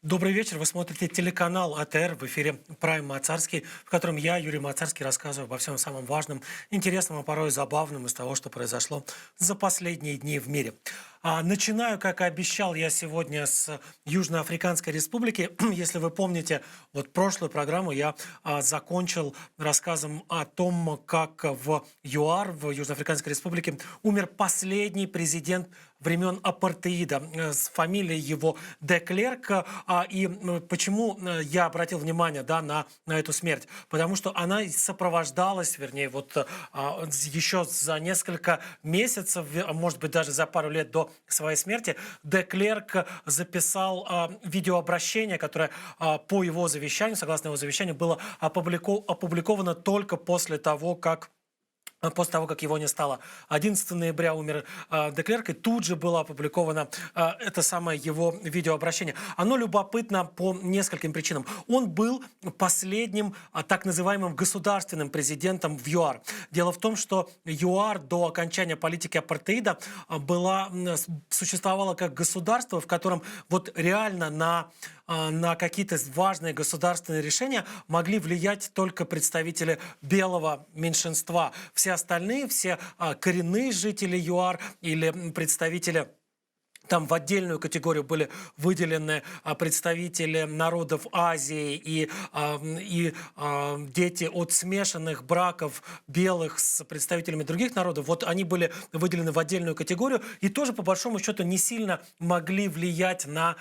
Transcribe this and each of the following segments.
Добрый вечер. Вы смотрите телеканал АТР в эфире «Прайм Мацарский», в котором я, Юрий Мацарский, рассказываю обо всем самом важном, интересном, а порой забавном из того, что произошло за последние дни в мире. Начинаю, как и обещал, я сегодня с Южноафриканской Республики. Если вы помните, вот прошлую программу я закончил рассказом о том, как в ЮАР, в Южноафриканской Республике, умер последний президент времен апартеида. С фамилией его де Клерк. Почему я обратил внимание, да, на эту смерть? Потому что она сопровождалась, вернее, еще за несколько месяцев, может быть, даже за пару лет до своей смерти, де Клерк записал видеообращение, которое по его завещанию, согласно его завещанию, было опубликовано только после того, как его не стало. 11 ноября умер де Клерк, и тут же было опубликовано это самое его видеообращение. Оно любопытно по нескольким причинам. Он был последним так называемым государственным президентом в ЮАР. Дело в том, что ЮАР до окончания политики апартеида существовало как государство, в котором вот реально на какие-то важные государственные решения могли влиять только представители белого меньшинства. Все остальные, все коренные жители ЮАР или представители. Там в отдельную категорию были выделены представители народов Азии и дети от смешанных браков белых с представителями других народов. Вот они были выделены в отдельную категорию и тоже, по большому счету, не сильно могли влиять на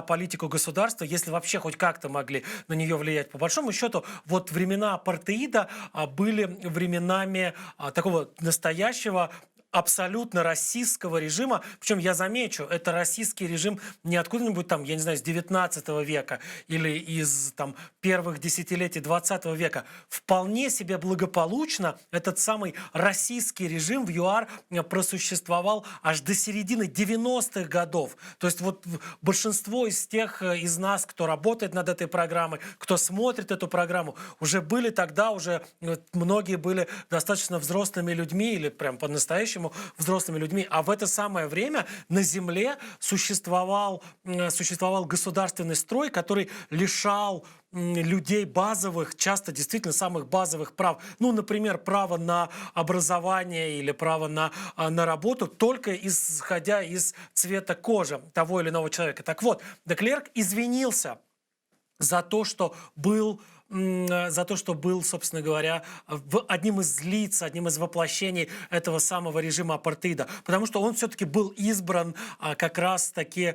политику государства, если вообще хоть как-то могли на нее влиять. По большому счету, вот времена апартеида были временами такого настоящего абсолютно российского режима. Причем я замечу, это российский режим не откуда-нибудь там, я не знаю, с 19 века или из там первых десятилетий 20 века. Вполне себе благополучно этот самый российский режим в ЮАР просуществовал аж до середины 90-х годов. То есть вот большинство из тех из нас, кто работает над этой программой, кто смотрит эту программу, уже были тогда, уже многие были достаточно взрослыми людьми или прям по-настоящему взрослыми людьми, а в это самое время на земле существовал государственный строй, который лишал людей базовых, часто действительно самых базовых прав. Ну, например, право на образование или право на работу, только исходя из цвета кожи того или иного человека. Так вот, де Клерк извинился за то, что был, собственно говоря, одним из лиц, одним из воплощений этого самого режима апартеида. Потому что он все-таки был избран как раз-таки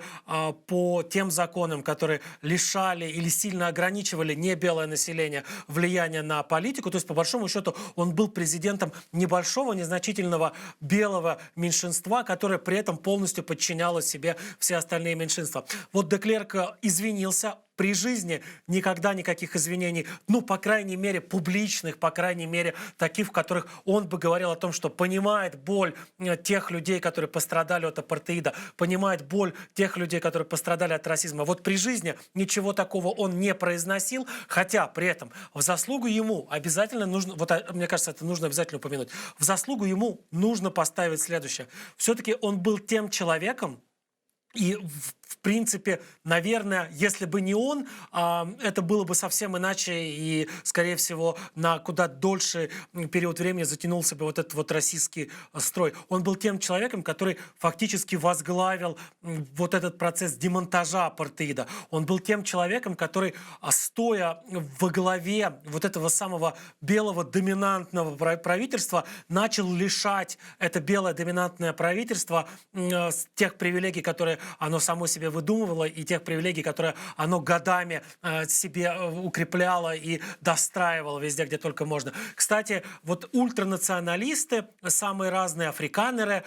по тем законам, которые лишали или сильно ограничивали небелое население влияния на политику. То есть, по большому счету, он был президентом небольшого, незначительного белого меньшинства, которое при этом полностью подчиняло себе все остальные меньшинства. Вот де Клерк извинился. При жизни никогда никаких извинений, ну, по крайней мере, публичных, по крайней мере, таких, в которых он бы говорил о том, что понимает боль тех людей, которые пострадали от апартеида, понимает боль тех людей, которые пострадали от расизма. Вот при жизни ничего такого он не произносил, хотя при этом в заслугу ему обязательно нужно, вот мне кажется, это нужно обязательно упомянуть, в заслугу ему нужно поставить следующее. Все-таки он был тем человеком, и в принципе, наверное, если бы не он, это было бы совсем иначе, и, скорее всего, на куда дольше период времени затянулся бы вот этот вот российский строй. Он был тем человеком, который фактически возглавил вот этот процесс демонтажа апартеида. Он был тем человеком, который, стоя во главе вот этого самого белого доминантного правительства, начал лишать это белое доминантное правительство тех привилегий, которые оно само себе выдумывало, и тех привилегий, которые оно годами себе укрепляло и достраивало везде, где только можно. Кстати, вот ультранационалисты, самые разные африканеры,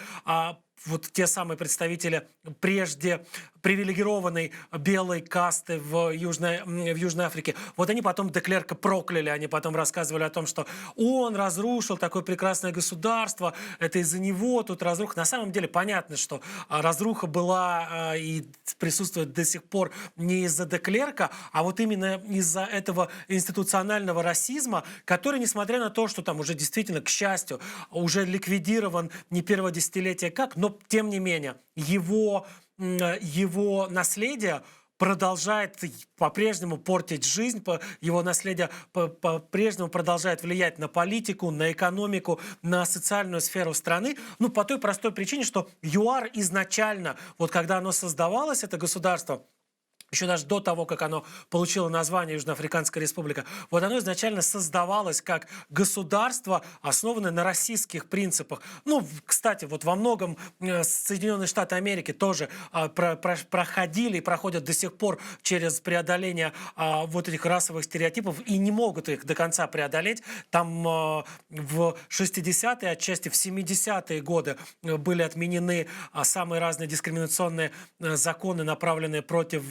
вот те самые представители прежде привилегированной белой касты в Южной Африке, вот они потом де Клерка прокляли, они потом рассказывали о том, что он разрушил такое прекрасное государство, это из-за него тут разруха. На самом деле понятно, что разруха была и присутствует до сих пор не из-за де Клерка, а вот именно из-за этого институционального расизма, который, несмотря на то, что там уже действительно, к счастью, уже ликвидирован не первое десятилетие как, но тем не менее его наследие продолжает по-прежнему портить жизнь, его наследие по-прежнему продолжает влиять на политику, на экономику, на социальную сферу страны. Ну, по той простой причине, что ЮАР изначально, вот когда оно создавалось, это государство, еще даже до того, как оно получило название Южноафриканская республика, вот оно изначально создавалось как государство, основанное на российских принципах. Ну, кстати, вот во многом Соединенные Штаты Америки тоже проходили и проходят до сих пор через преодоление вот этих расовых стереотипов и не могут их до конца преодолеть. Там в 60-е, отчасти в 70-е годы были отменены самые разные дискриминационные законы, направленные против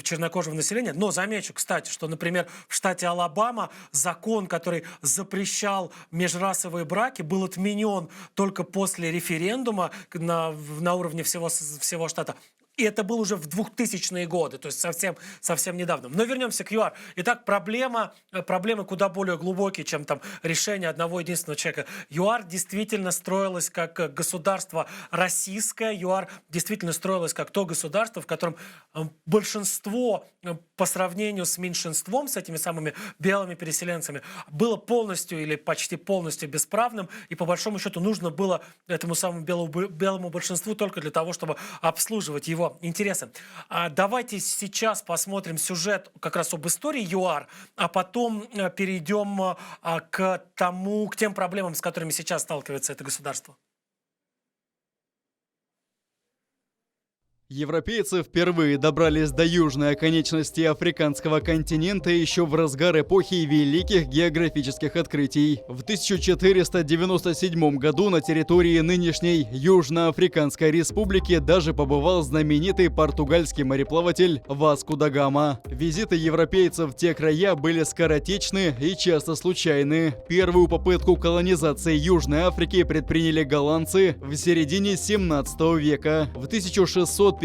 чернокожего населения. Но замечу, кстати, что, например, в штате Алабама закон, который запрещал межрасовые браки, был отменен только после референдума на уровне всего штата. И это было уже в 2000-е годы, то есть совсем недавно. Но вернемся к ЮАР. Итак, проблемы куда более глубокие, чем там решение одного единственного человека. ЮАР действительно строилось как государство российское. ЮАР действительно строилось как то государство, в котором большинство по сравнению с меньшинством, с этими самыми белыми переселенцами, было полностью или почти полностью бесправным. И по большому счету нужно было этому самому белому большинству только для того, чтобы обслуживать его интересы. Давайте сейчас посмотрим сюжет как раз об истории ЮАР, а потом перейдем к тем проблемам, с которыми сейчас сталкивается это государство. Европейцы впервые добрались до южной оконечности африканского континента еще в разгар эпохи великих географических открытий. В 1497 году на территории нынешней Южноафриканской республики даже побывал знаменитый португальский мореплаватель Васко да Гама. Визиты европейцев в те края были скоротечны и часто случайны. Первую попытку колонизации Южной Африки предприняли голландцы в середине 17 века. В 1652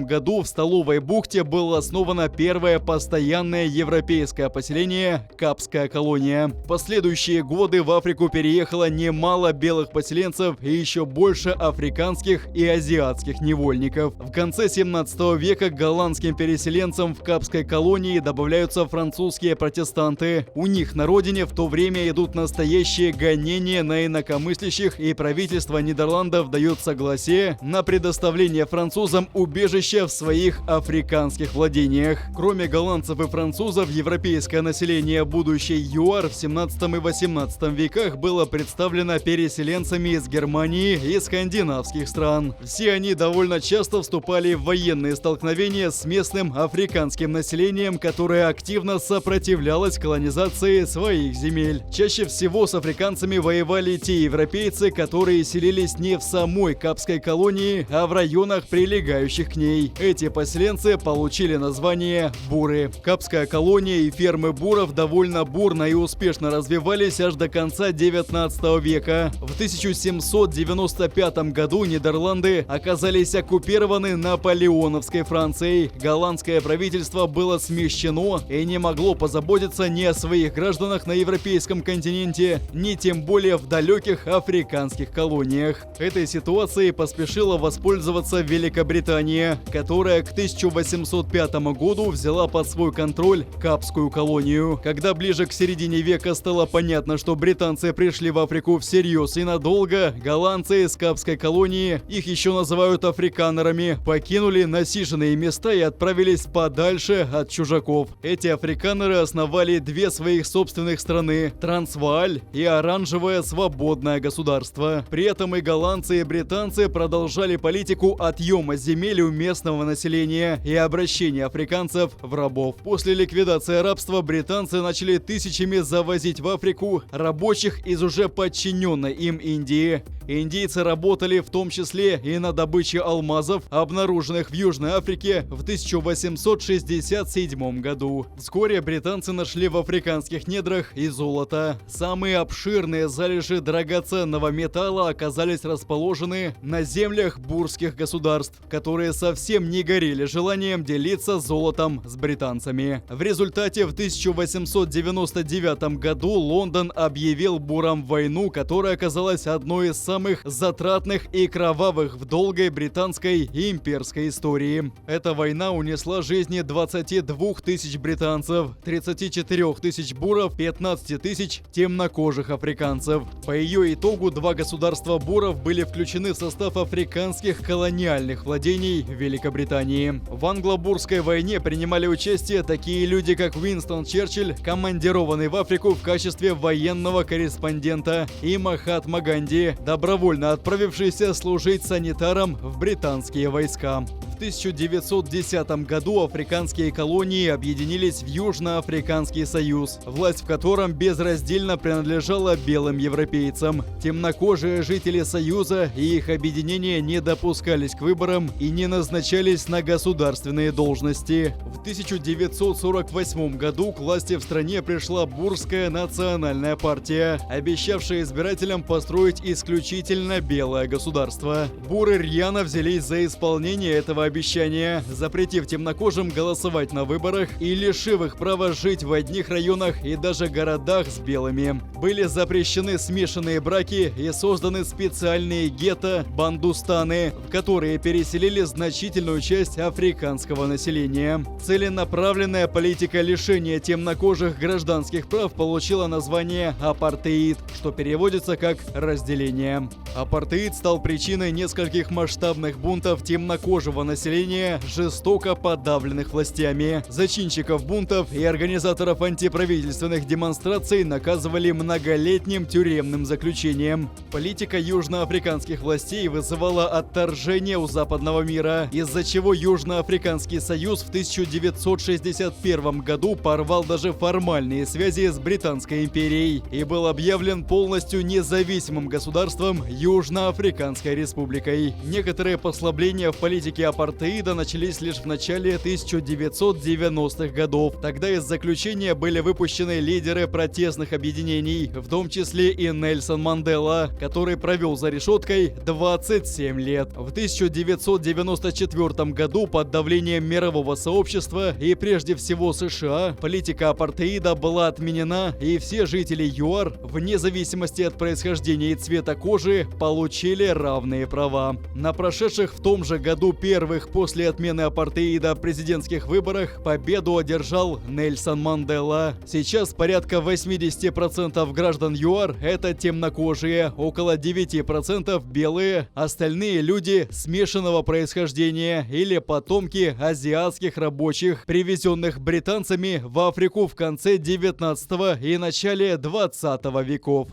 году в Столовой бухте было основано первое постоянное европейское поселение – Капская колония. В последующие годы в Африку переехало немало белых поселенцев и еще больше африканских и азиатских невольников. В конце 17 века к голландским переселенцам в Капской колонии добавляются французские протестанты. У них на родине в то время идут настоящие гонения на инакомыслящих, и правительство Нидерландов дает согласие на предоставление французам убежище в своих африканских владениях. Кроме голландцев и французов, европейское население будущей ЮАР в 17 и 18 веках было представлено переселенцами из Германии и скандинавских стран. Все они довольно часто вступали в военные столкновения с местным африканским населением, которое активно сопротивлялось колонизации своих земель. Чаще всего с африканцами воевали те европейцы, которые селились не в самой Капской колонии, а в районах, прилегающих к ней. Эти поселенцы получили название буры. Капская колония и фермы буров довольно бурно и успешно развивались аж до конца 19 века. В 1795 году Нидерланды оказались оккупированы наполеоновской Францией. Голландское правительство было смещено и не могло позаботиться ни о своих гражданах на европейском континенте, ни тем более в далеких африканских колониях. Этой ситуацией поспешила воспользоваться Великобритания, которая к 1805 году взяла под свой контроль Капскую колонию. Когда ближе к середине века стало понятно, что британцы пришли в Африку всерьез и надолго, голландцы из Капской колонии, их еще называют африканерами, покинули насиженные места и отправились подальше от чужаков. Эти африканеры основали две своих собственных страны – Трансвааль и Оранжевое свободное государство. При этом и голландцы, и британцы продолжали политику отъема земель у местного населения и обращения африканцев в рабов. После ликвидации рабства британцы начали тысячами завозить в Африку рабочих из уже подчиненной им Индии. Индийцы работали в том числе и на добыче алмазов, обнаруженных в Южной Африке в 1867 году. Вскоре британцы нашли в африканских недрах и золото. Самые обширные залежи драгоценного металла оказались расположены на землях бурских государств, которые совсем не горели желанием делиться золотом с британцами. В результате в 1899 году Лондон объявил бурам войну, которая оказалась одной из самых затратных и кровавых в долгой британской и имперской истории. Эта война унесла жизни 22 тысяч британцев, 34 тысяч буров, 15 тысяч темнокожих африканцев. По ее итогу два государства буров были включены в состав африканских колониальных владений Великобритании. В англо-бурской войне принимали участие такие люди, как Уинстон Черчилль, командированный в Африку в качестве военного корреспондента, и Махатма Ганди, добровольно отправившийся служить санитаром в британские войска. В 1910 году африканские колонии объединились в Южноафриканский союз, власть в котором безраздельно принадлежала белым европейцам. Темнокожие жители союза и их объединения не допускались к выборам и не назначались на государственные должности. В 1948 году к власти в стране пришла Бурская национальная партия, обещавшая избирателям построить исключительно белое государство. Буры рьяно взялись за исполнение этого обещания, запретив темнокожим голосовать на выборах и лишив их права жить в одних районах и даже городах с белыми. Были запрещены смешанные браки и созданы специальные гетто – бандустаны, в которые переселили значительную часть африканского населения. Целенаправленная политика лишения темнокожих гражданских прав получила название апартеид, что переводится как «разделение». Апартеид стал причиной нескольких масштабных бунтов темнокожего населения, жестоко подавленных властями. Зачинщиков бунтов и организаторов антиправительственных демонстраций наказывали многолетним тюремным заключением. Политика южноафриканских властей вызывала отторжение у западного мира, из-за чего Южноафриканский союз в 1961 году порвал даже формальные связи с Британской империей и был объявлен полностью независимым государством Южноафриканской республикой. Некоторые послабления в политике апартеида начались лишь в начале 1990-х годов. Тогда из заключения были выпущены лидеры протестных объединений, в том числе и Нельсон Мандела, который провел за решеткой 27 лет. В 1994 году под давлением мирового сообщества и прежде всего США политика апартеида была отменена, и все жители ЮАР, вне зависимости от происхождения и цвета кожи, получили равные права. На прошедших в том же году первых после отмены апартеида президентских выборах победу одержал Нельсон Мандела. Сейчас порядка 80% граждан ЮАР – это темнокожие, около 9% белые, остальные люди смешанного происхождения или потомки азиатских рабочих, привезенных британцами в Африку в конце 19 и начале 20 веков.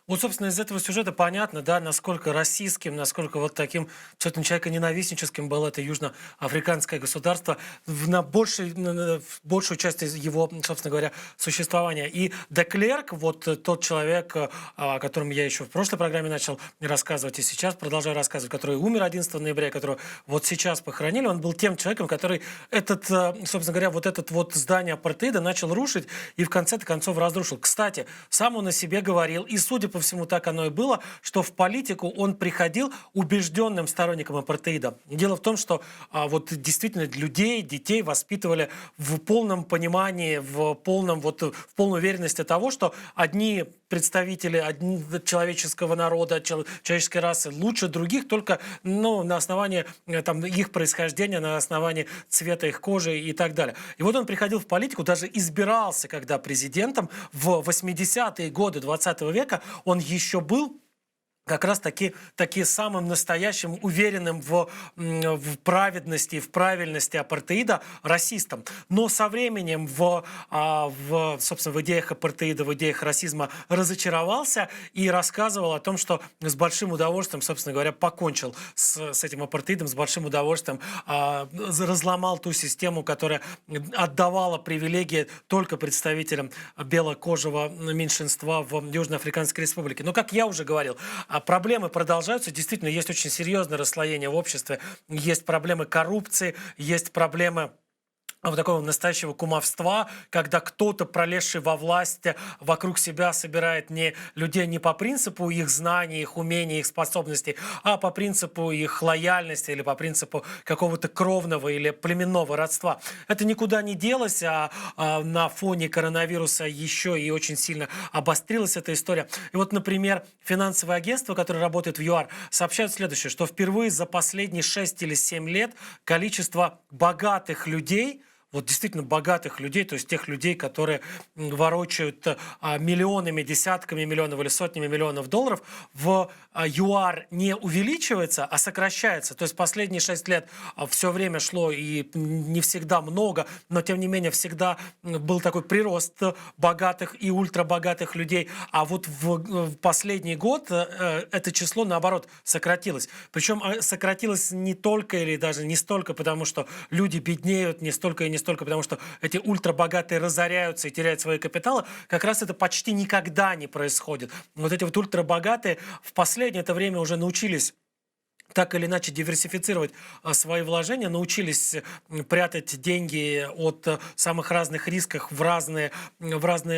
Вот, собственно, из этого сюжета понятно, да, насколько расистским, насколько вот таким абсолютно человеконенавистническим было это южноафриканское государство в большую часть из его, собственно говоря, существования. И Деклерк, вот тот человек, о котором я еще в прошлой программе начал рассказывать и сейчас продолжаю рассказывать, который умер 11 ноября, которого вот сейчас похоронили, он был тем человеком, который собственно говоря, вот это вот здание апартеида начал рушить и в конце-то концов разрушил. Кстати, сам он о себе говорил, и судя по всему, так оно и было, что в политику он приходил убежденным сторонником апартеида. Дело в том, что вот действительно людей, детей воспитывали в полном понимании, в полной уверенности того, что одни представители человеческого народа, человеческой расы лучше других только на основании их происхождения, на основании цвета их кожи и так далее. И вот он приходил в политику, даже избирался когда президентом в 80-е годы 20 века, он еще был как раз таки самым настоящим, уверенным в праведности, в правильности апартеида расистом. Но со временем собственно, в идеях апартеида, в идеях расизма разочаровался и рассказывал о том, что с большим удовольствием, собственно говоря, покончил с этим апартеидом, с большим удовольствием разломал ту систему, которая отдавала привилегии только представителям белокожего меньшинства в Южноафриканской республике. Но, как я уже говорил, проблемы продолжаются. Действительно, есть очень серьезное расслоение в обществе. Есть проблемы коррупции, есть проблемы вот такого настоящего кумовства, когда кто-то, пролезший во власть, вокруг себя собирает не людей не по принципу их знаний, их умений, их способностей, а по принципу их лояльности или по принципу какого-то кровного или племенного родства. Это никуда не делось, на фоне коронавируса еще и очень сильно обострилась эта история. И вот, например, финансовые агентства, которые работают в ЮАР, сообщают следующее, что впервые за последние 6 или 7 лет количество богатых людей, вот действительно богатых людей, то есть тех людей, которые ворочают миллионами, десятками миллионов или сотнями миллионов долларов, в ЮАР не увеличивается, а сокращается. То есть последние 6 лет все время шло, и не всегда много, но тем не менее всегда был такой прирост богатых и ультрабогатых людей. А вот в последний год это число, наоборот, сократилось. Причем сократилось не только или даже не столько, потому что люди беднеют, не столько и не столько, потому что эти ультрабогатые разоряются и теряют свои капиталы. Как раз это почти никогда не происходит. Вот эти вот ультрабогатые в последнее это время уже научились так или иначе диверсифицировать свои вложения, научились прятать деньги от самых разных рисков в разные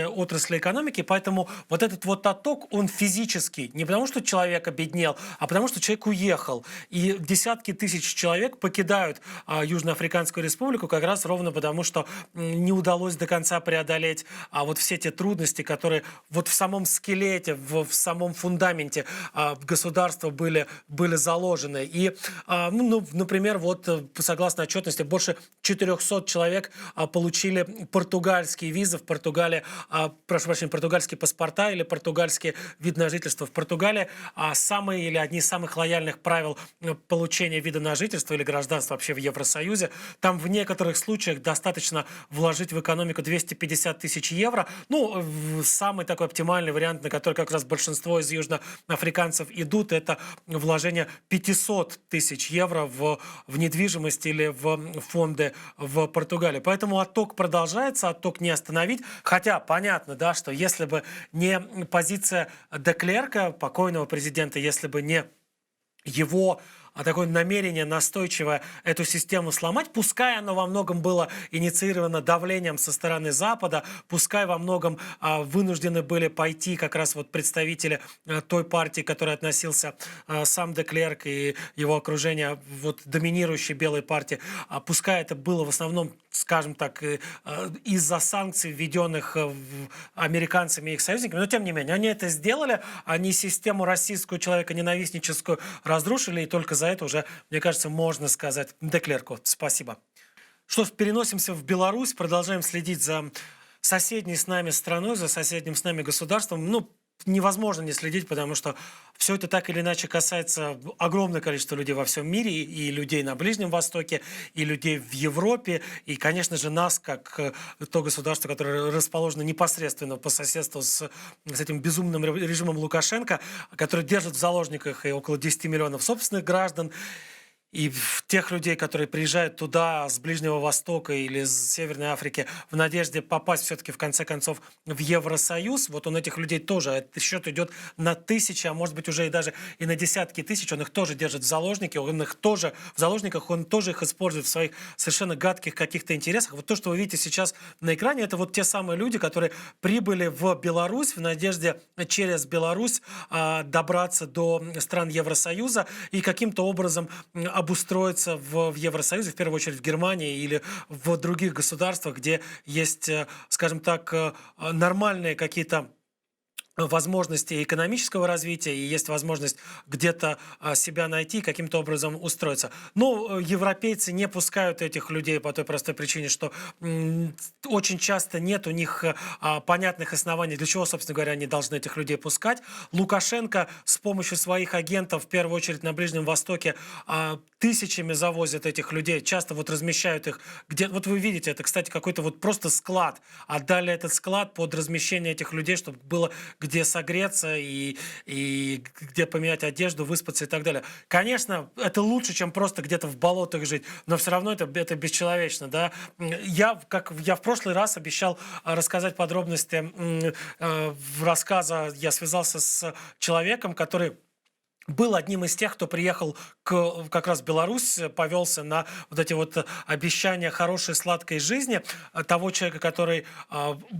отрасли экономики. Поэтому вот этот вот отток, он физический. Не потому, что человек обеднел, а потому, что человек уехал. И десятки тысяч человек покидают Южноафриканскую республику как раз ровно потому, что не удалось до конца преодолеть вот все те трудности, которые вот в самом скелете, в самом фундаменте государства были заложены. И, например, вот согласно отчетности, больше 400 человек получили португальские визы в Португалии, прошу прощения, португальские паспорта или португальский вид на жительство в Португалии. Самые или одни из самых лояльных правил получения вида на жительство или гражданства вообще в Евросоюзе. Там в некоторых случаях достаточно вложить в экономику 250 тысяч евро. Самый такой оптимальный вариант, на который как раз большинство из южноафриканцев идут, это вложение 500 тысяч евро в недвижимость или в фонды в Португалии. Поэтому отток продолжается, отток не остановить. Хотя понятно, да, что если бы не позиция Деклерка, покойного президента, если бы не его такое намерение настойчивое эту систему сломать, пускай оно во многом было инициировано давлением со стороны Запада, пускай во многом вынуждены были пойти как раз вот представители той партии, к которой относился сам Деклерк и его окружение, вот доминирующей белой партии, пускай это было в основном, скажем так, из-за санкций, введенных американцами и их союзниками, но тем не менее, они это сделали, они систему российскую человеконенавистническую разрушили, и только за это уже, мне кажется, можно сказать Деклерку спасибо. Что ж, переносимся в Беларусь, продолжаем следить за соседней с нами страной, за соседним с нами государством. Невозможно не следить, потому что все это так или иначе касается огромного количества людей во всем мире, и людей на Ближнем Востоке, и людей в Европе, и, конечно же, нас, как то государство, которое расположено непосредственно по соседству с этим безумным режимом Лукашенко, который держит в заложниках и около 10 миллионов собственных граждан, и тех людей, которые приезжают туда с Ближнего Востока или с Северной Африки в надежде попасть все-таки в конце концов в Евросоюз, вот он этих людей тоже, этот счет идет на тысячи, а может быть уже и даже и на десятки тысяч, он их тоже держит в заложнике, он их тоже в заложниках, он тоже их использует в своих совершенно гадких каких-то интересах. Вот то, что вы видите сейчас на экране, это вот те самые люди, которые прибыли в Беларусь в надежде через Беларусь добраться до стран Евросоюза и каким-то образом обустроиться в Евросоюзе, в первую очередь в Германии или в других государствах, где есть, скажем так, нормальные какие-то возможности экономического развития, и есть возможность где-то себя найти, каким-то образом устроиться. Но европейцы не пускают этих людей по той простой причине, что очень часто нет у них понятных оснований, для чего, собственно говоря, они должны этих людей пускать. Лукашенко с помощью своих агентов, в первую очередь на Ближнем Востоке, тысячами завозят этих людей, часто вот размещают их где. Вот вы видите, это, кстати, какой-то вот просто склад. Отдали этот склад под размещение этих людей, чтобы было где согреться и где поменять одежду, выспаться и так далее. Конечно, это лучше, чем просто где-то в болотах жить, но все равно это бесчеловечно. Да? Я в прошлый раз обещал рассказать подробности рассказа, я связался с человеком, который был одним из тех, кто приехал как раз в Беларусь, повелся на вот эти вот обещания хорошей сладкой жизни того человека, который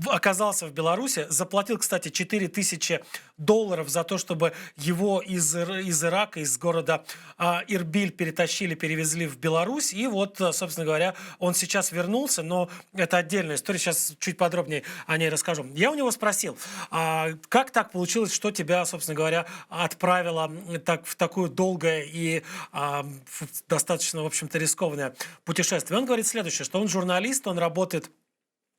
оказался в Беларуси, заплатил, кстати, $4000 за то, чтобы его из Ирака, из города Ирбиль перевезли в Беларусь, и вот, собственно говоря, он сейчас вернулся, но это отдельная история, сейчас чуть подробнее о ней расскажу. Я у него спросил, как так получилось, что тебя, собственно говоря, отправило в такое долгое и достаточно, в общем-то, рискованное путешествие. Он говорит следующее, что он журналист, он работает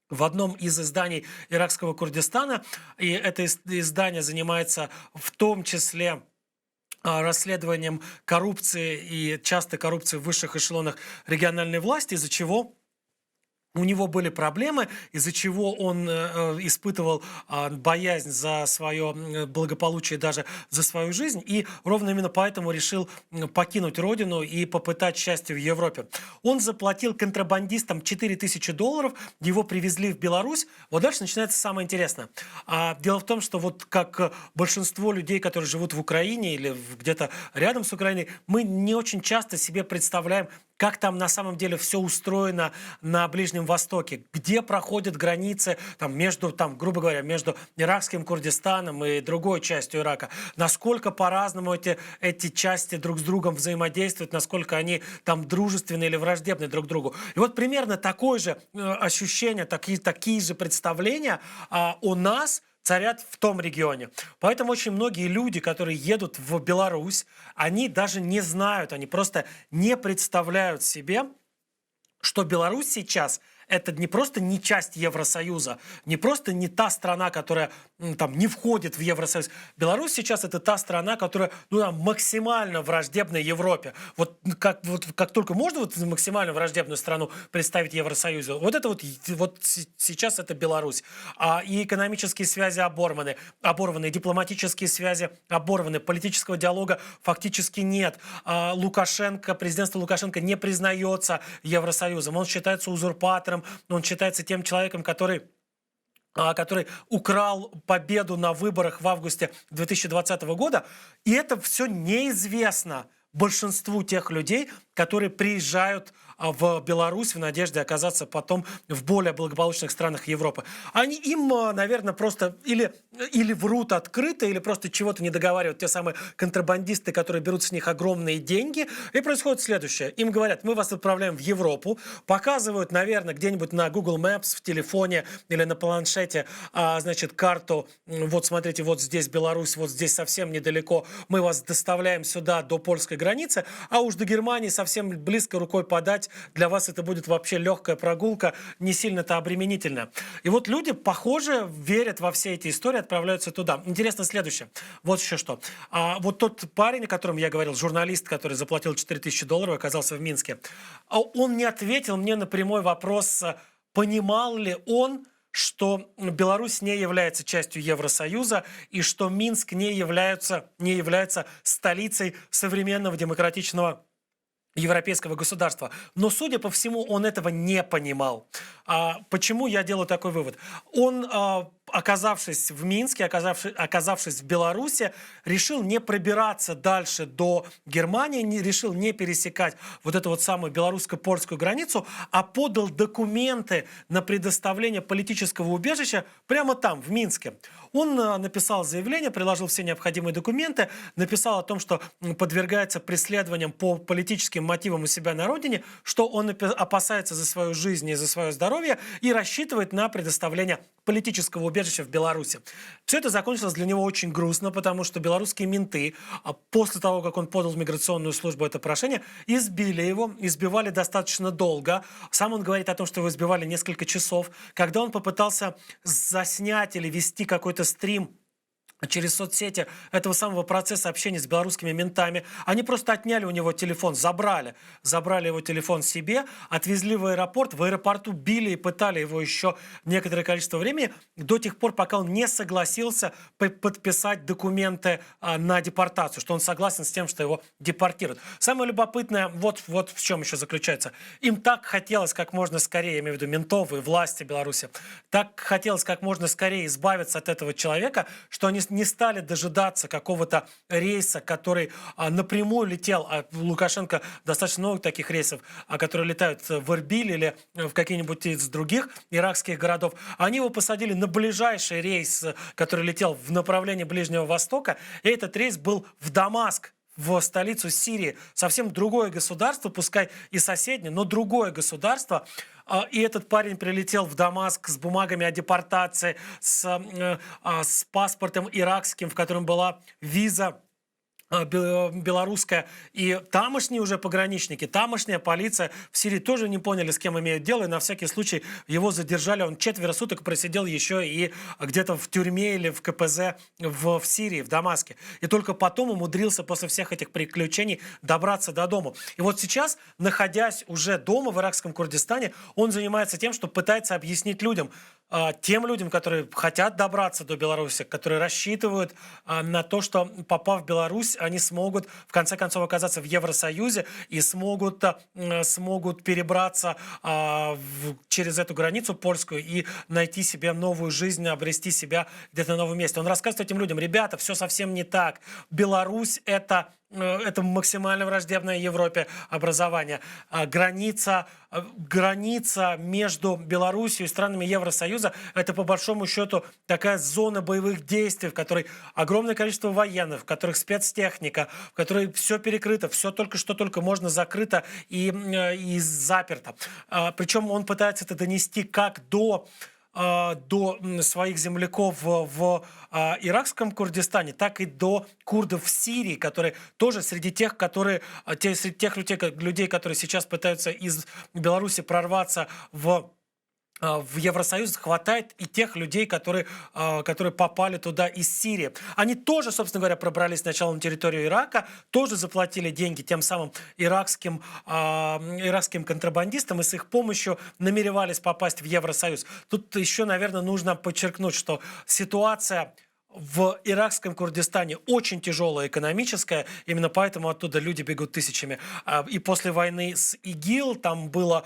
в одном из изданий иракского Курдистана, и это издание занимается в том числе расследованием коррупции и часто коррупции в высших эшелонах региональной власти, из-за чего у него были проблемы, из-за чего он испытывал боязнь за свое благополучие, даже за свою жизнь, и ровно именно поэтому решил покинуть родину и попытать счастье в Европе. Он заплатил контрабандистам $4000, его привезли в Беларусь. Вот дальше начинается самое интересное. Дело в том, что вот как большинство людей, которые живут в Украине или где-то рядом с Украиной, мы не очень часто себе представляем, как там на самом деле все устроено на Ближнем Востоке, где проходят границы между, грубо говоря, между иракским Курдистаном и другой частью Ирака, насколько по-разному эти части друг с другом взаимодействуют, насколько они там дружественны или враждебны друг другу. И вот примерно такое же ощущение, такие же представления о нас царят в том регионе. Поэтому очень многие люди, которые едут в Беларусь, они даже не знают, они просто не представляют себе, что Беларусь сейчас это не просто не часть Евросоюза, не просто не та страна, которая не входит в Евросоюз. Беларусь сейчас это та страна, которая максимально враждебна Европе. Вот как только можно максимально враждебную страну представить Евросоюзу, вот сейчас это Беларусь. И экономические связи оборваны, дипломатические связи оборваны, политического диалога фактически нет. Президентство Лукашенко не признается Евросоюзом, он считается узурпатором, он считается тем человеком, который украл победу на выборах в августе 2020 года. И это все неизвестно большинству тех людей, которые приезжают в Беларусь в надежде оказаться потом в более благополучных странах Европы. Им, наверное, просто или врут открыто, или просто чего-то не договаривают те самые контрабандисты, которые берут с них огромные деньги. И происходит следующее. Им говорят, мы вас отправляем в Европу, показывают, наверное, где-нибудь на Google Maps в телефоне или на планшете, карту. Вот смотрите, вот здесь Беларусь, вот здесь совсем недалеко. Мы вас доставляем сюда до польской границы, а уж до Германии совсем близко рукой подать. Для вас это будет вообще легкая прогулка, не сильно-то обременительная. И вот люди, похоже, верят во все эти истории, отправляются туда. Интересно следующее. Вот еще что. Вот тот парень, о котором я говорил, журналист, который заплатил $4000, оказался в Минске, он не ответил мне на прямой вопрос, понимал ли он, что Беларусь не является частью Евросоюза и что Минск не является столицей современного демократичного европейского государства. Но, судя по всему, он этого не понимал. Почему я делаю такой вывод? Он, оказавшись в Минске, оказавшись в Беларуси, решил не пробираться дальше до Германии, решил не пересекать вот эту вот самую белорусско-польскую границу, а подал документы на предоставление политического убежища прямо там, в Минске. Он написал заявление, приложил все необходимые документы, написал о том, что подвергается преследованиям по политическим мотивам у себя на родине, что он опасается за свою жизнь и за свое здоровье и рассчитывает на предоставление политического убежища в Беларуси. Все это закончилось для него очень грустно, потому что белорусские менты после того, как он подал в миграционную службу это прошение, избивали достаточно долго. Сам он говорит о том, что его избивали несколько часов. Когда он попытался заснять или вести какой-то стрим через соцсети этого самого процесса общения с белорусскими ментами, они просто отняли у него телефон, забрали его телефон себе, отвезли в аэропорт, в аэропорту били и пытали его еще некоторое количество времени, до тех пор, пока он не согласился подписать документы на депортацию, что он согласен с тем, что его депортируют. Самое любопытное вот в чем еще заключается. Им так хотелось как можно скорее, я имею в виду ментов и власти Беларуси, так хотелось как можно скорее избавиться от этого человека, что они не стали дожидаться какого-то рейса, который напрямую летел, а Лукашенко достаточно много таких рейсов, которые летают в Эрбиль или в какие-нибудь из других иракских городов. Они его посадили на ближайший рейс, который летел в направлении Ближнего Востока, и этот рейс был в Дамаск, в столицу Сирии. Совсем другое государство, пускай и соседнее, но другое государство. И этот парень прилетел в Дамаск с бумагами о депортации, с паспортом иракским, в котором была виза белорусская, и тамошние уже пограничники, тамошняя полиция в Сирии тоже не поняли, с кем имеют дело, и на всякий случай его задержали. Он 4 суток просидел еще и где-то в тюрьме или в КПЗ в Сирии, в Дамаске. И только потом умудрился после всех этих приключений добраться до дома. И вот сейчас, находясь уже дома в иракском Курдистане, он занимается тем, что пытается объяснить людям, тем людям, которые хотят добраться до Беларуси, которые рассчитывают на то, что, попав в Беларусь, они смогут в конце концов оказаться в Евросоюзе и смогут перебраться через эту границу польскую и найти себе новую жизнь, обрести себя где-то на новом месте. Он рассказывает этим людям: ребята, все совсем не так. Беларусь это максимально враждебное Европе образование. Граница между Беларусью и странами Евросоюза — это по большому счету такая зона боевых действий, в которой огромное количество военных, в которых спецтехника, в которой все перекрыто, все только можно закрыто и заперто. Причем он пытается это донести как до своих земляков в иракском Курдистане, так и до курдов в Сирии, которые тоже среди тех, среди тех людей, которые сейчас пытаются из Беларуси прорваться в Евросоюз, хватает и тех людей, которые попали туда из Сирии. Они тоже, собственно говоря, пробрались сначала на территорию Ирака, тоже заплатили деньги тем самым иракским контрабандистам и с их помощью намеревались попасть в Евросоюз. Тут еще, наверное, нужно подчеркнуть, что ситуация в иракском Курдистане очень тяжелая экономическая, именно поэтому оттуда люди бегут тысячами. И после войны с ИГИЛ там было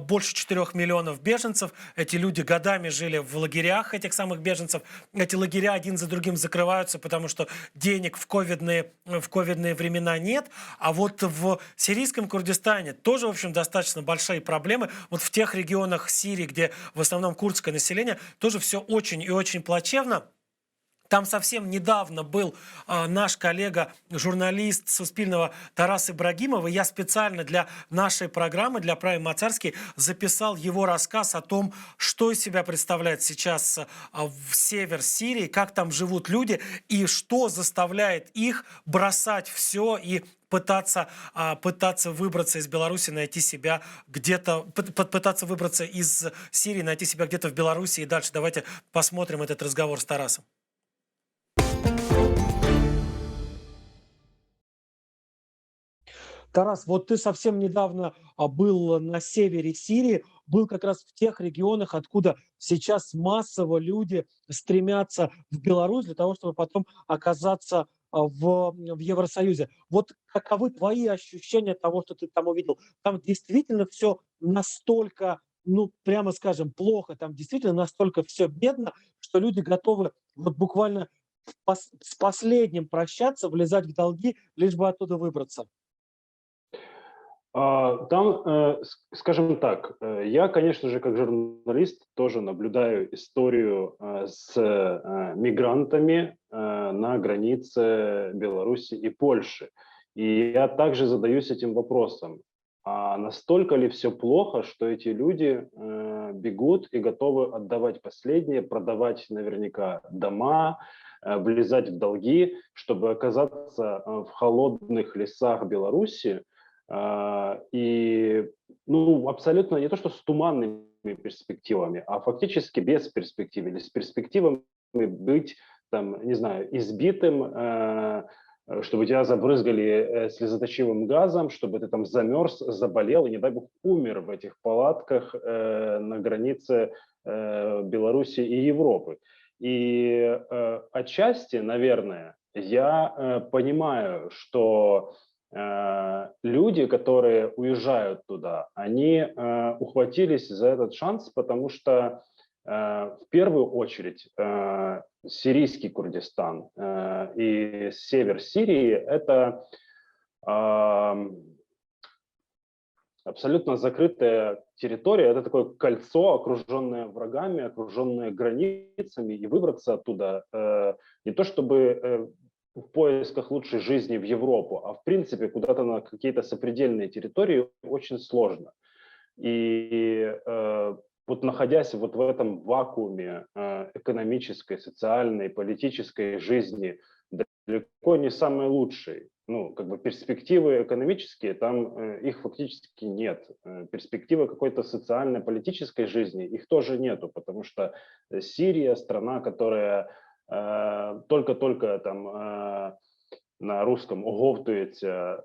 больше 4 миллионов беженцев. Эти люди годами жили в лагерях этих самых беженцев. Эти лагеря один за другим закрываются, потому что денег в ковидные времена нет. А вот в сирийском Курдистане тоже, в общем, достаточно большие проблемы. Вот в тех регионах Сирии, где в основном курдское население, тоже все очень и очень плачевно. Там совсем недавно был наш коллега, журналист Суспильного Тарас Ибрагимов, и я специально для нашей программы, для Prime Мацарский, записал его рассказ о том, что из себя представляет сейчас в север Сирии, как там живут люди и что заставляет их бросать все и пытаться выбраться из Беларуси, найти себя где-то, пытаться выбраться из Сирии, найти себя где-то в Беларуси и дальше. Давайте посмотрим этот разговор с Тарасом. Тарас, вот ты совсем недавно был на севере Сирии, был как раз в тех регионах, откуда сейчас массово люди стремятся в Беларусь для того, чтобы потом оказаться в Евросоюзе. Вот каковы твои ощущения того, что ты там увидел? Там действительно все настолько, ну, прямо скажем, плохо, там действительно настолько все бедно, что люди готовы вот буквально с последним прощаться, влезать в долги, лишь бы оттуда выбраться. Там, скажем так, я, конечно же, как журналист тоже наблюдаю историю с мигрантами на границе Беларуси и Польши. И я также задаюсь этим вопросом. А настолько ли все плохо, что эти люди бегут и готовы отдавать последнее, продавать наверняка дома, влезать в долги, чтобы оказаться в холодных лесах Беларуси, и, ну, абсолютно не то, что с туманными перспективами, а фактически без перспектив или с перспективами быть, там, не знаю, избитым, чтобы тебя забрызгали слезоточивым газом, чтобы ты там замерз, заболел и, не дай бог, умер в этих палатках на границе Беларуси и Европы. И отчасти, наверное, я понимаю, что люди, которые уезжают туда, они ухватились за этот шанс, потому что В первую очередь, сирийский Курдистан и север Сирии – это абсолютно закрытая территория, это такое кольцо, окруженное врагами, окруженное границами, и выбраться оттуда не то чтобы в поисках лучшей жизни в Европу, а в принципе куда-то на какие-то сопредельные территории очень сложно. И вот находясь вот в этом вакууме экономической, социальной, политической жизни, далеко не самой лучшей. Ну, как бы перспективы экономические, там их фактически нет. Перспективы какой-то социально-политической жизни, их тоже нету, потому что Сирия, страна, которая только-только там на русском оговтуется,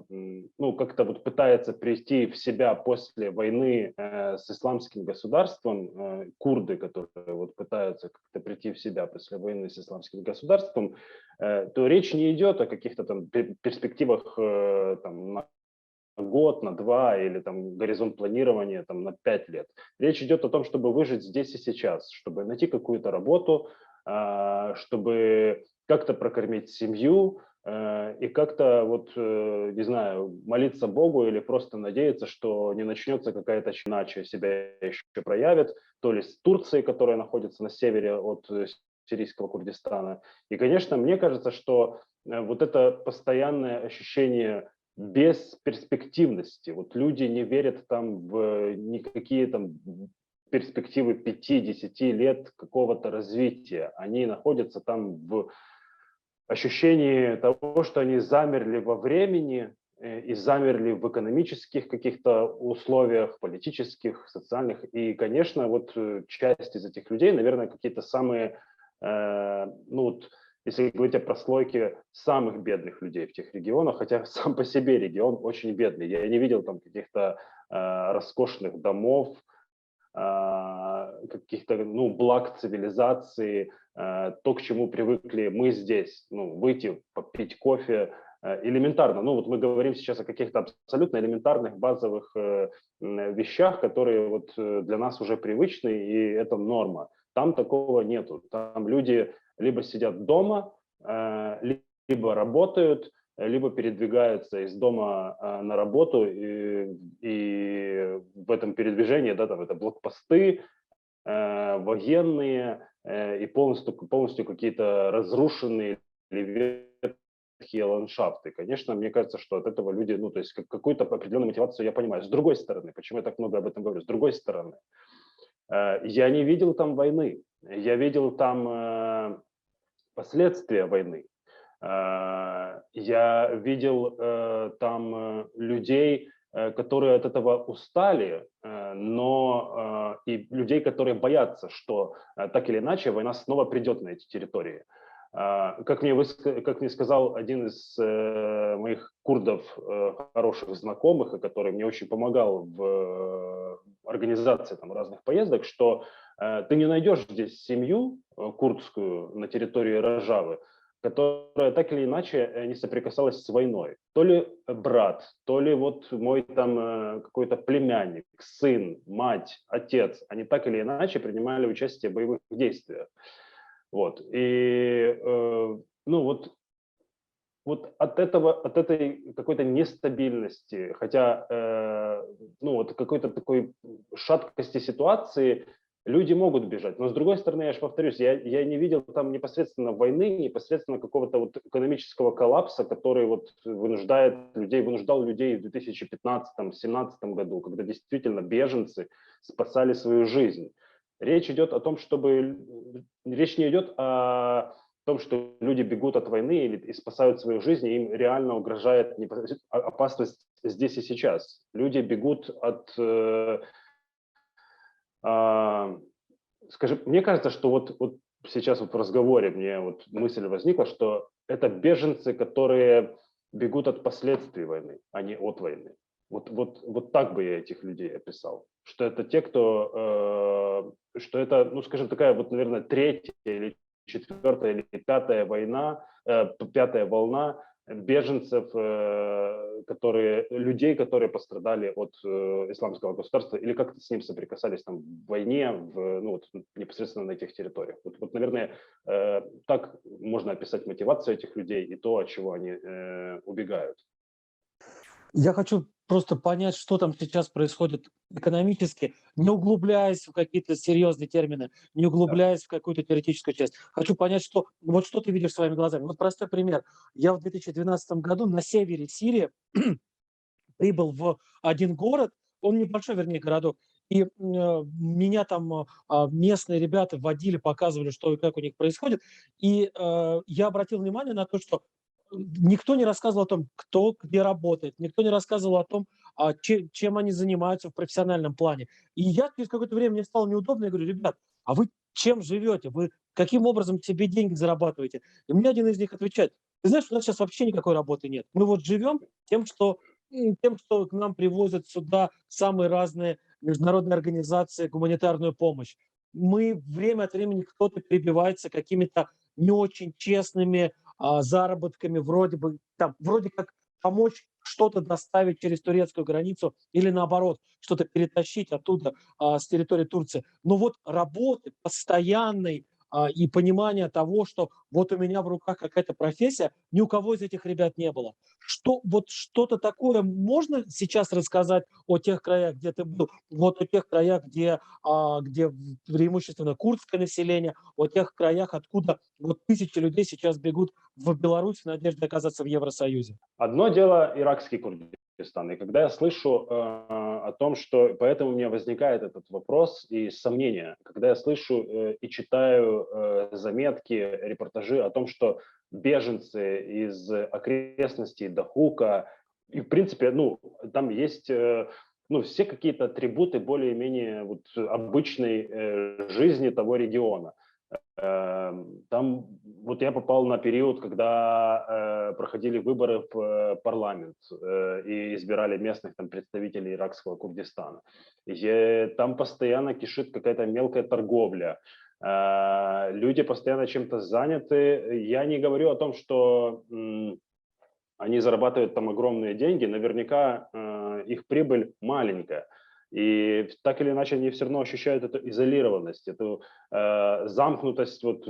ну, как-то вот пытается прийти в себя после войны с исламским государством, курды, которые вот пытаются как-то прийти в себя после войны с исламским государством, то речь не идет о каких-то там перспективах там, на год, на два или там горизонт планирования там, на 5 лет. Речь идет о том, чтобы выжить здесь и сейчас, чтобы найти какую-то работу, чтобы как-то прокормить семью, и как-то вот, не знаю, молиться Богу или просто надеяться, что не начнется какая-то иначе себя еще проявит, то ли с Турцией, которая находится на севере от сирийского Курдистана. И, конечно, мне кажется, что вот это постоянное ощущение бесперспективности, вот люди не верят там в никакие там перспективы 5-10 лет какого-то развития, они находятся там в ощущение того, что они замерли во времени и замерли в экономических каких-то условиях, политических, социальных. И, конечно, вот часть из этих людей, наверное, какие-то самые, ну вот, если говорить о прослойке самых бедных людей в тех регионах, хотя сам по себе регион очень бедный. Я не видел там каких-то роскошных домов, каких-то ну, благ цивилизации, то, к чему привыкли мы здесь, ну, выйти, попить кофе, элементарно. Ну, вот мы говорим сейчас о каких-то абсолютно элементарных базовых вещах, которые вот для нас уже привычны, и это норма. Там такого нету. Там люди либо сидят дома, либо работают, либо передвигаются из дома на работу, и в этом передвижении, да, там это блокпосты, военные и полностью какие-то разрушенные или ветхие ландшафты. Конечно, мне кажется, что от этого люди, ну, то есть какую-то определенную мотивацию я понимаю. С другой стороны, почему я так много об этом говорю? С другой стороны, я не видел там войны, я видел там последствия войны. Я видел там людей, которые от этого устали, но и людей, которые боятся, что так или иначе война снова придет на эти территории. Как мне сказал один из моих курдов, хороших знакомых, и который мне очень помогал в организации там, разных поездок, что ты не найдешь здесь семью курдскую на территории Рожавы, которая так или иначе не соприкасалась с войной. То ли брат, то ли вот мой там какой-то племянник, сын, мать, отец, они так или иначе принимали участие в боевых действиях. Вот. И ну вот от этой какой-то нестабильности, хотя ну вот какой-то такой шаткости ситуации люди могут бежать. Но с другой стороны, я же повторюсь, я не видел там непосредственно войны, непосредственно какого-то вот экономического коллапса, который вот вынуждал людей в 2015-2017 году, когда действительно беженцы спасали свою жизнь. Речь идет о том, речь не идет о том, что люди бегут от войны и спасают свою жизнь, и им реально угрожает опасность здесь и сейчас. Люди бегут от скажи, мне кажется, что вот сейчас вот в разговоре мне вот мысль возникла, что это беженцы, которые бегут от последствий войны, а не от войны. Вот так бы я этих людей описал. Что это те, что это, ну, скажем, такая вот, наверное, третья или четвертая или пятая война, пятая волна беженцев, людей, которые пострадали от исламского государства или как-то с ним соприкасались там в войне, ну, вот, непосредственно на этих территориях. Вот, наверное, так можно описать мотивацию этих людей и то, от чего они убегают. Я хочу просто понять, что там сейчас происходит экономически, не углубляясь в какие-то серьезные термины, не Да. углубляясь в какую-то теоретическую часть. Хочу понять, что вот что ты видишь своими глазами. Вот простой пример. Я в 2012 году на севере Сирии прибыл в один город, он небольшой, вернее, городок, и меня там местные ребята водили, показывали, что и как у них происходит. И я обратил внимание на то, что никто не рассказывал о том, кто где работает, никто не рассказывал о том, чем они занимаются в профессиональном плане. И я через какое-то время мне стало неудобно, я говорю: ребят, а вы чем живете? Вы каким образом себе деньги зарабатываете? И мне один из них отвечает: ты знаешь, у нас сейчас вообще никакой работы нет. Мы вот живем тем, что к нам привозят сюда самые разные международные организации, гуманитарную помощь. Мы время от времени кто-то перебивается какими-то не очень честными заработками, вроде как помочь что-то доставить через турецкую границу или наоборот, что-то перетащить оттуда, с территории Турции. Но вот работы постоянной, и понимание того, что вот у меня в руках какая-то профессия, ни у кого из этих ребят не было. Вот что-то такое можно сейчас рассказать о тех краях, где ты был? Вот о тех краях, где преимущественно курдское население, о тех краях, откуда вот тысячи людей сейчас бегут в Беларусь в надежде оказаться в Евросоюзе. Одно дело иракский Курдистан, и когда я слышу о том, что поэтому у меня возникает этот вопрос и сомнения, когда я слышу и читаю заметки, репортажи о том, что беженцы из окрестностей Дахука, и в принципе, ну, там есть ну, все какие-то атрибуты более-менее вот, обычной жизни того региона. Там вот я попал на период, когда проходили выборы в парламент и избирали местных там представителей иракского Курдистана. И там постоянно кишит какая-то мелкая торговля. Люди постоянно чем-то заняты. Я не говорю о том, что они зарабатывают там огромные деньги. Наверняка их прибыль маленькая. И так или иначе они все равно ощущают эту изолированность, эту замкнутость вот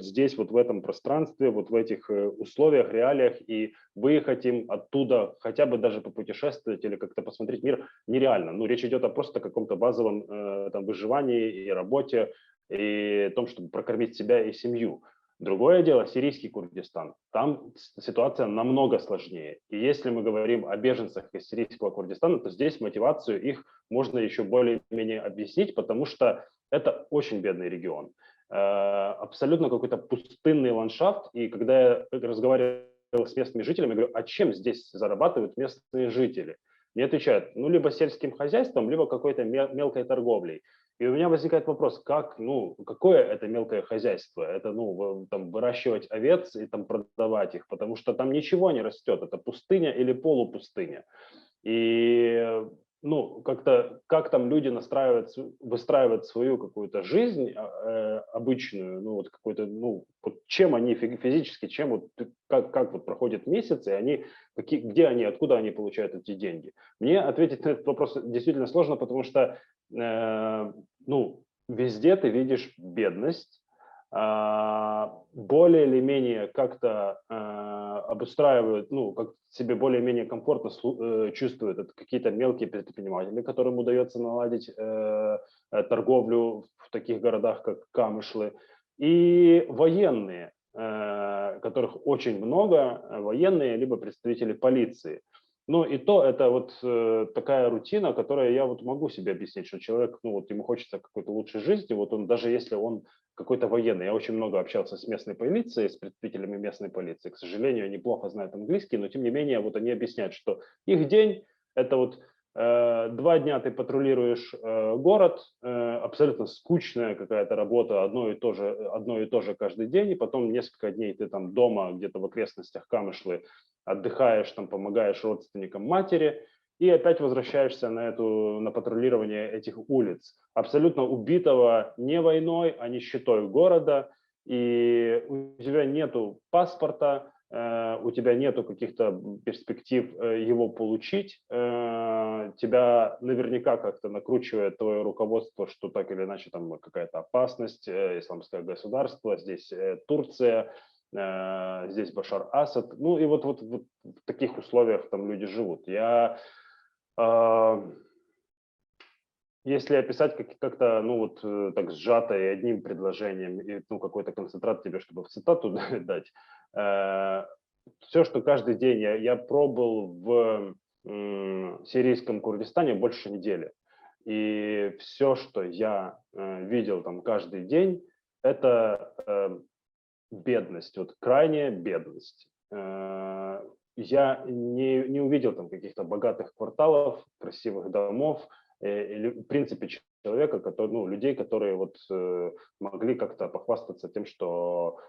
здесь, вот в этом пространстве, вот в этих условиях, реалиях, и выехать им оттуда, хотя бы даже попутешествовать или как-то посмотреть мир, нереально. Ну, речь идет о просто каком-то базовом там, выживании и работе, и том, чтобы прокормить себя и семью. Другое дело сирийский Курдистан. Там ситуация намного сложнее. И если мы говорим о беженцах из сирийского Курдистана, то здесь мотивацию их можно еще более-менее объяснить, потому что это очень бедный регион. Абсолютно какой-то пустынный ландшафт. И когда я разговаривал с местными жителями, я говорю: а чем здесь зарабатывают местные жители? Мне отвечают: ну, либо сельским хозяйством, либо какой-то мелкой торговлей. И у меня возникает вопрос, какое это мелкое хозяйство? Это, там, выращивать овец и там продавать их, потому что там ничего не растет. Это пустыня или полупустыня. И, как там люди выстраивают свою какую-то жизнь обычную, вот чем они физически, как вот проходят месяцы, и где они, откуда они получают эти деньги. Мне ответить на этот вопрос действительно сложно, потому что везде ты видишь бедность, более или менее как-то обустраивают, как себе более-менее комфортно чувствуют это какие-то мелкие предприниматели, которым удается наладить торговлю в таких городах, как Камышлы, и военные, которых очень много, военные, либо представители полиции. Ну и то это вот такая рутина, которая я вот могу себе объяснить, что человек, ему хочется какой-то лучшей жизни, вот он, даже если он какой-то военный. Я очень много общался с местной полицией, с представителями местной полиции. К сожалению, они плохо знают английский, но тем не менее вот они объясняют, что их день – это вот 2 дня ты патрулируешь город, абсолютно скучная какая-то работа, одно и то же каждый день, и потом несколько дней ты там дома, где-то в окрестностях Камышлы, отдыхаешь, там помогаешь родственникам матери, и опять возвращаешься на патрулирование этих улиц, абсолютно убитого не войной, а нищетой города, и у тебя нету паспорта, у тебя нету каких-то перспектив его получить, тебя наверняка как-то накручивает твое руководство, что так или иначе там какая-то опасность, исламское государство, здесь Турция, здесь Башар Асад. Ну и вот в таких условиях там люди живут. Если описать как-то, ну вот так сжато и одним предложением, и ну, какой-то концентрат тебе, чтобы в цитату дать, все, что каждый день я пробыл в сирийском Курдистане больше недели. И все, что я видел там каждый день, это бедность, вот крайняя бедность. Я не увидел там каких-то богатых кварталов, красивых домов, или, в принципе, человека, который, ну, людей, которые вот могли как-то похвастаться тем, что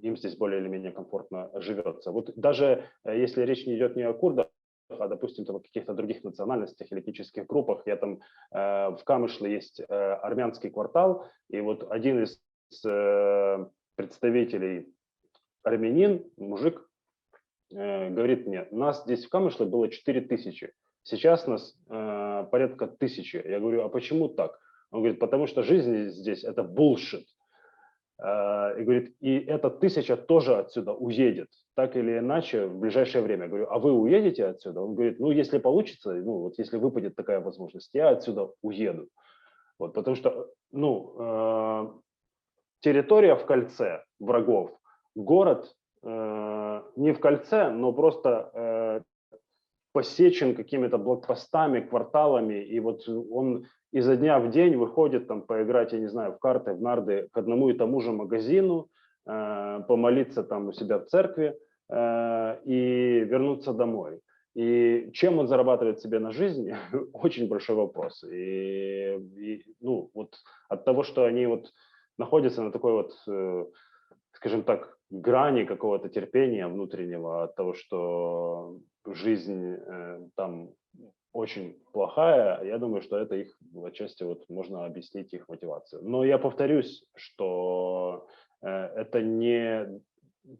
им здесь более или менее комфортно живется. Вот даже если речь не идет не о курдах, а, допустим, там, о каких-то других национальностях или этнических группах, я там в Камышле есть армянский квартал, и вот один из представителей армянин, мужик, говорит мне, нас здесь в Камышле было 4000, сейчас нас порядка 1000. Я говорю, а почему так? Он говорит, потому что жизнь здесь это bullshit. И говорит, и эта 1000 тоже отсюда уедет, так или иначе, в ближайшее время. Я говорю, а вы уедете отсюда? Он говорит, ну, если получится, ну, вот если выпадет такая возможность, я отсюда уеду. Вот, потому что, ну, территория в кольце врагов, город не в кольце, но просто посечен какими-то блокпостами, кварталами, и вот он изо дня в день выходит там поиграть, я не знаю, в карты, в нарды к одному и тому же магазину, помолиться там у себя в церкви и вернуться домой. И чем он зарабатывает себе на жизнь, очень большой вопрос. И ну, вот от того, что они вот находятся на такой вот, скажем так, грани какого-то терпения внутреннего, от того, что жизнь там очень плохая, я думаю, что это их отчасти вот можно объяснить их мотивацию. Но я повторюсь, что это не,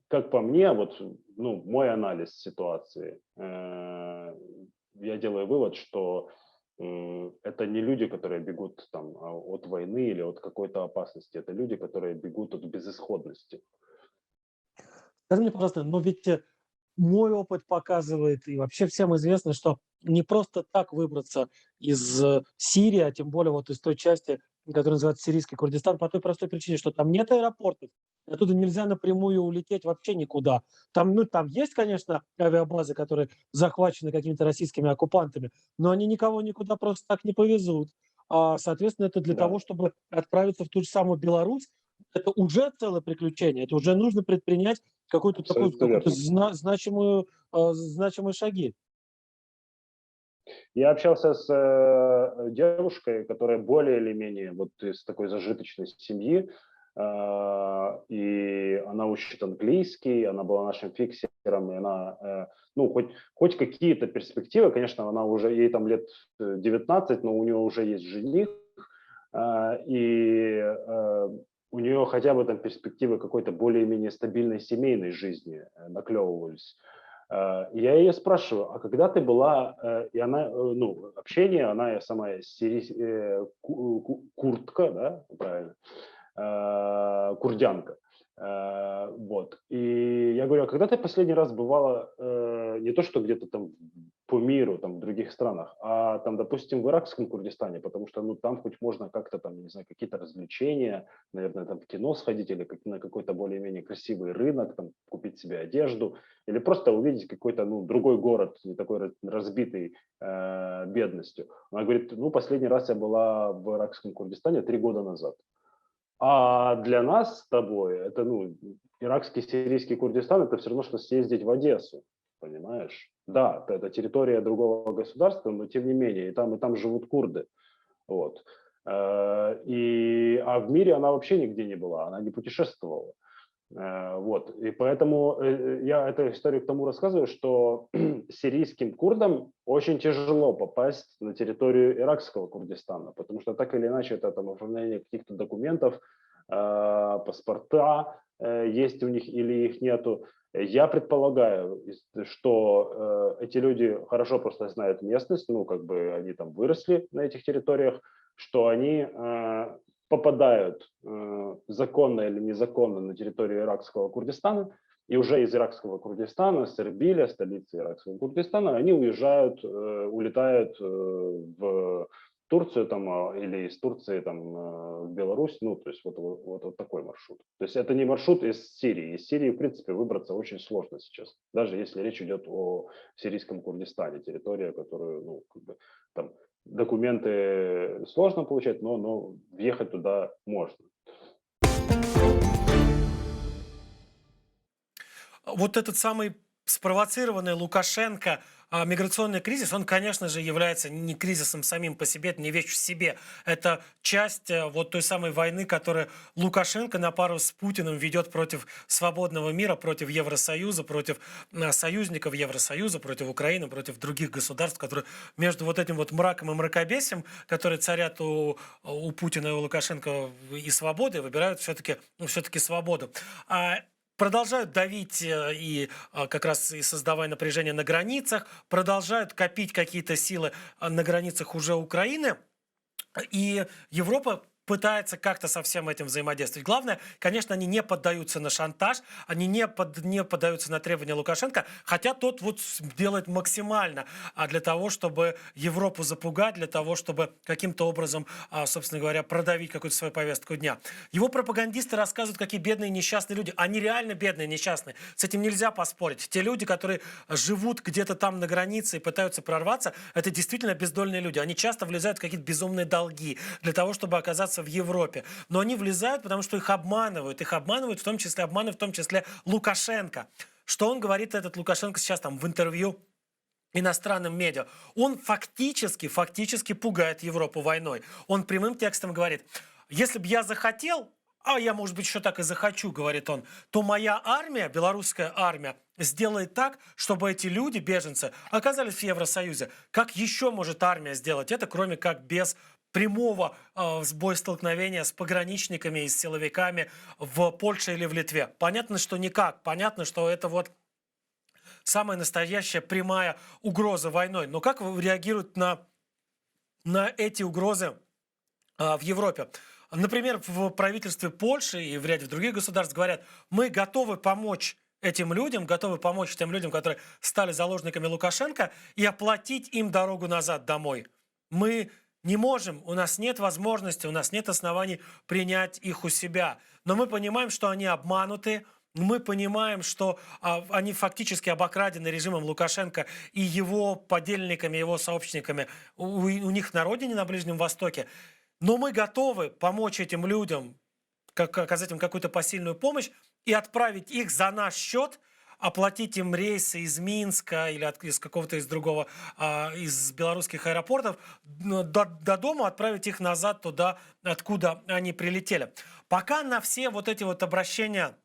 как по мне, вот, ну, мой анализ ситуации, я делаю вывод, что это не люди, которые бегут там от войны или от какой-то опасности, это люди, которые бегут от безысходности. Скажи мне, пожалуйста, но ведь мой опыт показывает, и вообще всем известно, что не просто так выбраться из Сирии, а тем более вот из той части, которая называется Сирийский Курдистан, по той простой причине, что там нет аэропортов, оттуда нельзя напрямую улететь вообще никуда. Там, ну, там есть, конечно, авиабазы, которые захвачены какими-то российскими оккупантами, но они никого никуда просто так не повезут. Соответственно, это для того, Да, чтобы отправиться в ту же самую Беларусь, это уже целое приключение, это уже нужно предпринять какую-то такую абсолютно какую-то верно. значимые шаги. Я общался с девушкой, которая более или менее вот из такой зажиточной семьи, и она учит английский, она была нашим фиксером, и она, ну, хоть какие-то перспективы, конечно, она уже, ей там лет 19, но у нее уже есть жених, и у нее хотя бы там перспективы какой-то более-менее стабильной семейной жизни наклевывались. Я ее спрашиваю, а когда ты была, и она, ну, общение, она сама курдка, да, правильно, курдянка. Вот. И я говорю, а когда ты последний раз бывала не то, что где-то там по миру, там в других странах, а там, допустим, в иракском Курдистане, потому что, ну, там хоть можно как-то там, не знаю, какие-то развлечения, наверное, там в кино сходить или на какой-то более-менее красивый рынок, там купить себе одежду, или просто увидеть какой-то, ну, другой город, не такой разбитый бедностью. Она говорит, ну, последний раз я была в иракском Курдистане 3 года назад. А для нас с тобой, это, ну, иракский, сирийский Курдистан, это все равно, что съездить в Одессу, понимаешь? Да, это территория другого государства, но тем не менее, и там живут курды. Вот. А в мире она вообще нигде не была, она не путешествовала. Вот. И поэтому я эту историю к тому рассказываю, что сирийским курдам очень тяжело попасть на территорию иракского Курдистана, потому что так или иначе это там оформление каких-то документов, паспорта, есть у них или их нету. Я предполагаю, что эти люди хорошо просто знают местность, ну, как бы они там выросли на этих территориях, что они попадают законно или незаконно на территорию иракского Курдистана, и уже из иракского Курдистана, с Эрбиля, столицы иракского Курдистана, они уезжают, улетают в Турцию там, или из Турции там, в Беларусь, ну, то есть вот такой маршрут. То есть это не маршрут из Сирии. Из Сирии, в принципе, выбраться очень сложно сейчас, даже если речь идет о сирийском Курдистане, территория, которую, ну, как бы, там, документы сложно получать, но въехать туда можно. Вот этот самый спровоцированный Лукашенко миграционный кризис, он, конечно же, является не кризисом самим по себе, это не вещь в себе. Это часть вот той самой войны, которую Лукашенко на пару с Путиным ведет против свободного мира, против Евросоюза, против союзников Евросоюза, против Украины, против других государств, которые между вот этим вот мраком и мракобесием, которые царят у Путина и у Лукашенко и свободы, выбирают все-таки свободу. Продолжают давить и как раз и создавая напряжение на границах, продолжают копить какие-то силы на границах уже Украины. И Европа пытается как-то со всем этим взаимодействовать. Главное, конечно, они не поддаются на шантаж, они не поддаются на требования Лукашенко, хотя тот вот делает максимально для того, чтобы Европу запугать, для того, чтобы каким-то образом, собственно говоря, продавить какую-то свою повестку дня. Его пропагандисты рассказывают, какие бедные несчастные люди. Они реально бедные несчастные. С этим нельзя поспорить. Те люди, которые живут где-то там на границе и пытаются прорваться, это действительно бездольные люди. Они часто влезают в какие-то безумные долги для того, чтобы оказаться в Европе. Но они влезают, потому что их обманывают. Их обманывают, в том числе Лукашенко. Что он говорит, этот Лукашенко, сейчас там в интервью иностранным медиа? Он фактически пугает Европу войной. Он прямым текстом говорит: если бы я захотел, а я, может быть, еще так и захочу, говорит он, то моя армия, белорусская армия, сделает так, чтобы эти люди, беженцы, оказались в Евросоюзе. Как еще может армия сделать это, кроме как без прямого боестолкновения с пограничниками и с силовиками в Польше или в Литве? Понятно, что никак. Понятно, что это вот самая настоящая прямая угроза войной. Но как реагируют на эти угрозы в Европе? Например, в правительстве Польши и в ряде других государств говорят: мы готовы помочь этим людям, тем людям, которые стали заложниками Лукашенко, и оплатить им дорогу назад домой. Мы не можем, у нас нет возможности, у нас нет оснований принять их у себя. Но мы понимаем, что они обмануты, мы понимаем, что они фактически обокрадены режимом Лукашенко и его подельниками, его сообщниками у них на родине, на Ближнем Востоке. Но мы готовы помочь этим людям, оказать им какую-то посильную помощь и отправить их за наш счет, оплатить им рейсы из Минска или из какого-то из другого, из белорусских аэропортов до дома, отправить их назад туда, откуда они прилетели. Пока на все вот эти вот обращения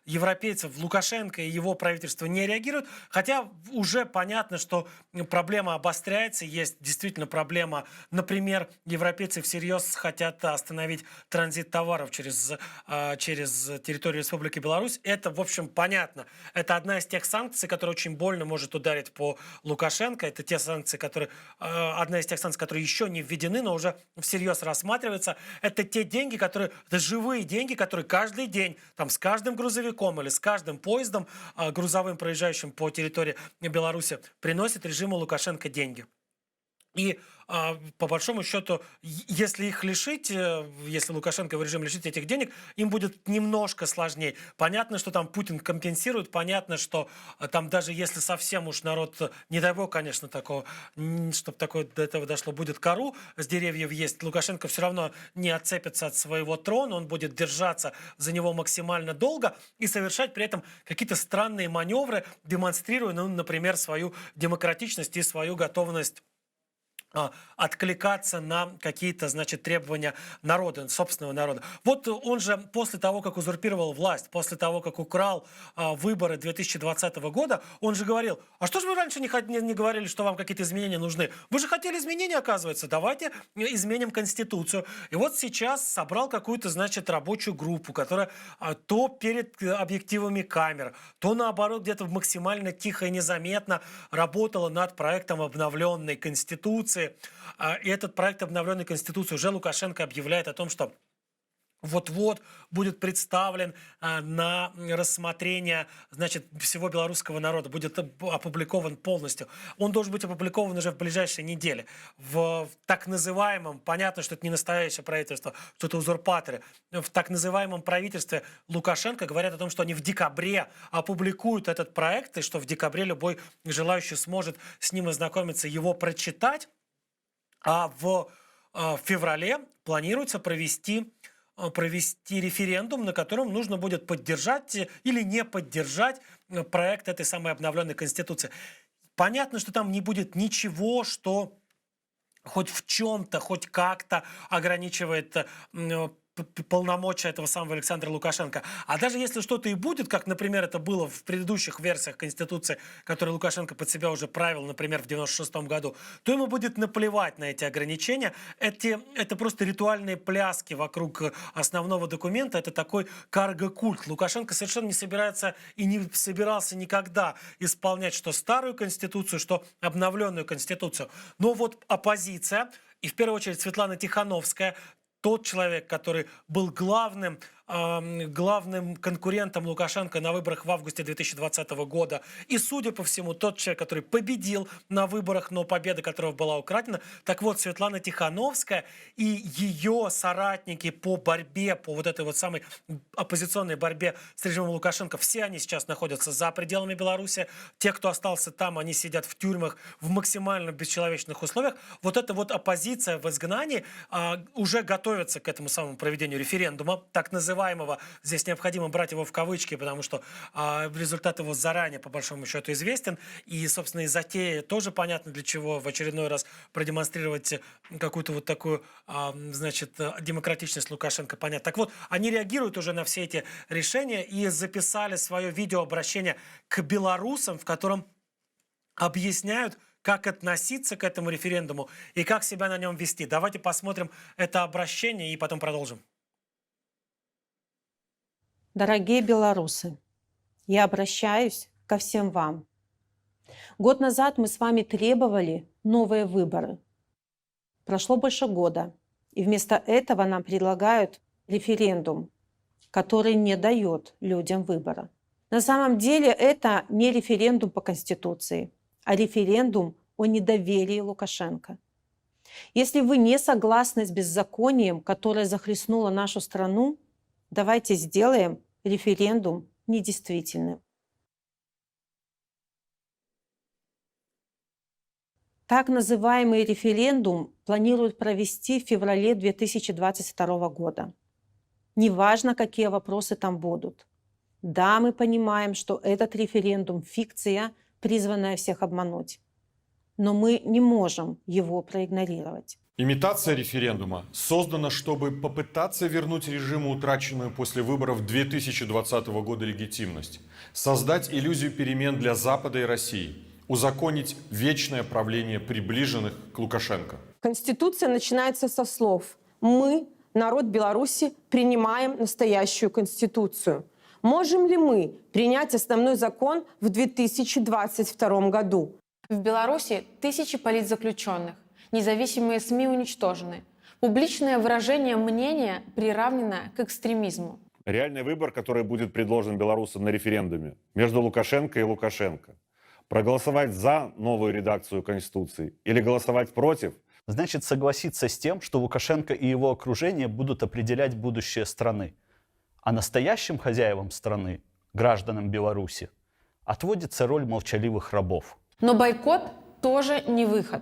европейцев Лукашенко и его правительство не реагируют, хотя уже понятно, что проблема обостряется, есть действительно проблема. Например, европейцы всерьез хотят остановить транзит товаров через территорию Республики Беларусь. Это, в общем, понятно. Это одна из тех санкций, которая очень больно может ударить по Лукашенко. Это одна из тех санкций, которые еще не введены, но уже всерьез рассматриваются. Это те деньги, это живые деньги, которые каждый день там с каждым грузовиком или с каждым поездом грузовым, проезжающим по территории Беларуси, приносит режиму Лукашенко деньги. И по большому счету, если их лишить, если Лукашенко в режиме лишить этих денег, им будет немножко сложнее. Понятно, что там Путин компенсирует, понятно, что там даже если совсем уж народ, не дай бог, конечно, такого, чтобы до этого дошло, будет кору с деревьев есть, Лукашенко все равно не отцепится от своего трона, он будет держаться за него максимально долго и совершать при этом какие-то странные маневры, демонстрируя, например, свою демократичность и свою готовность откликаться на какие-то, значит, требования народа, собственного народа. Вот он же после того, как узурпировал власть, после того, как украл выборы 2020 года, он же говорил: а что же вы раньше не говорили, что вам какие-то изменения нужны? Вы же хотели изменения, оказывается, давайте изменим Конституцию. И вот сейчас собрал какую-то, значит, рабочую группу, которая то перед объективами камер, то наоборот где-то максимально тихо и незаметно работала над проектом обновленной Конституции. И этот проект обновленной Конституции уже Лукашенко объявляет о том, что вот-вот будет представлен на рассмотрение, значит, всего белорусского народа, будет опубликован полностью. Он должен быть опубликован уже в ближайшие недели. В так называемом, понятно, что это не настоящее правительство, что это узурпаторы, в так называемом правительстве Лукашенко говорят о том, что они в декабре опубликуют этот проект, и что в декабре любой желающий сможет с ним ознакомиться, его прочитать. А в феврале планируется провести референдум, на котором нужно будет поддержать или не поддержать проект этой самой обновленной Конституции. Понятно, что там не будет ничего, что хоть в чем-то, хоть как-то ограничивает полномочия этого самого Александра Лукашенко. А даже если что-то и будет, как, например, это было в предыдущих версиях Конституции, которые Лукашенко под себя уже правил, например, в 96-м году, то ему будет наплевать на эти ограничения. Это просто ритуальные пляски вокруг основного документа. Это такой карго-культ. Лукашенко совершенно не собирается и не собирался никогда исполнять что старую Конституцию, что обновленную Конституцию. Но вот оппозиция, и в первую очередь Светлана Тихановская, тот человек, который был главным конкурентом Лукашенко на выборах в августе 2020 года. И, судя по всему, тот человек, который победил на выборах, но победа которого была украдена. Так вот, Светлана Тихановская и ее соратники по борьбе, по вот этой вот самой оппозиционной борьбе с режимом Лукашенко, все они сейчас находятся за пределами Беларуси. Те, кто остался там, они сидят в тюрьмах в максимально бесчеловечных условиях. Вот эта вот оппозиция в изгнании уже готовится к этому самому проведению референдума, так называемого. Здесь необходимо брать его в кавычки, потому что результат его заранее, по большому счету, известен. И, собственно, и затея тоже понятно для чего. В очередной раз продемонстрировать какую-то вот такую, значит, демократичность Лукашенко, понятно. Так вот, они реагируют уже на все эти решения и записали свое видеообращение к белорусам, в котором объясняют, как относиться к этому референдуму и как себя на нем вести. Давайте посмотрим это обращение и потом продолжим. Дорогие белорусы, я обращаюсь ко всем вам. Год назад мы с вами требовали новые выборы. Прошло больше года, и вместо этого нам предлагают референдум, который не дает людям выбора. На самом деле это не референдум по Конституции, а референдум о недоверии Лукашенко. Если вы не согласны с беззаконием, которое захлестнуло нашу страну, давайте сделаем референдум недействительным. Так называемый референдум планируют провести в феврале 2022 года. Неважно, какие вопросы там будут. Да, мы понимаем, что этот референдум – фикция, призванная всех обмануть. Но мы не можем его проигнорировать. Имитация референдума создана, чтобы попытаться вернуть режиму утраченную после выборов 2020 года легитимность, создать иллюзию перемен для Запада и России, узаконить вечное правление приближенных к Лукашенко. Конституция начинается со слов: «Мы, народ Беларуси, принимаем настоящую Конституцию». Можем ли мы принять основной закон в 2022 году? В Беларуси тысячи политзаключенных. Независимые СМИ уничтожены. Публичное выражение мнения приравнено к экстремизму. Реальный выбор, который будет предложен белорусам на референдуме между Лукашенко и Лукашенко. Проголосовать за новую редакцию Конституции или голосовать против? Значит, согласиться с тем, что Лукашенко и его окружение будут определять будущее страны. А настоящим хозяевам страны, гражданам Беларуси, отводится роль молчаливых рабов. Но бойкот тоже не выход.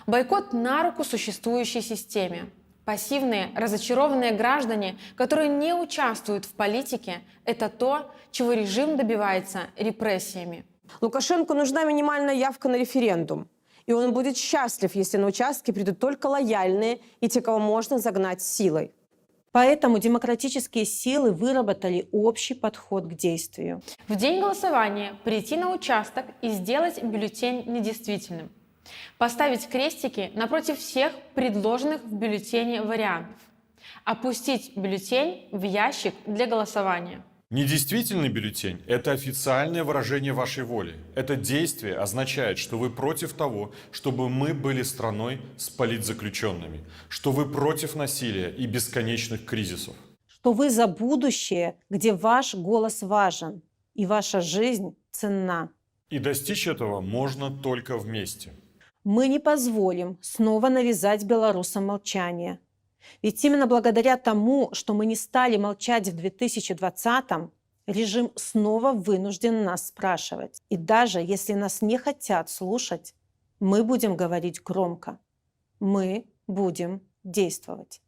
Бойкот на руку существующей системе. Пассивные, разочарованные граждане, которые не участвуют в политике, это то, чего режим добивается репрессиями. Лукашенко нужна минимальная явка на референдум. И он будет счастлив, если на участке придут только лояльные и те, кого можно загнать силой. Поэтому демократические силы выработали общий подход к действию. В день голосования прийти на участок и сделать бюллетень недействительным. Поставить крестики напротив всех предложенных в бюллетене вариантов. Опустить бюллетень в ящик для голосования. Недействительный бюллетень – это официальное выражение вашей воли. Это действие означает, что вы против того, чтобы мы были страной с политзаключенными, что вы против насилия и бесконечных кризисов. Что вы за будущее, где ваш голос важен и ваша жизнь ценна. И достичь этого можно только вместе. Мы не позволим снова навязать белорусам молчание. Ведь именно благодаря тому, что мы не стали молчать в 2020-м, режим снова вынужден нас спрашивать. И даже если нас не хотят слушать, мы будем говорить громко. Мы будем действовать.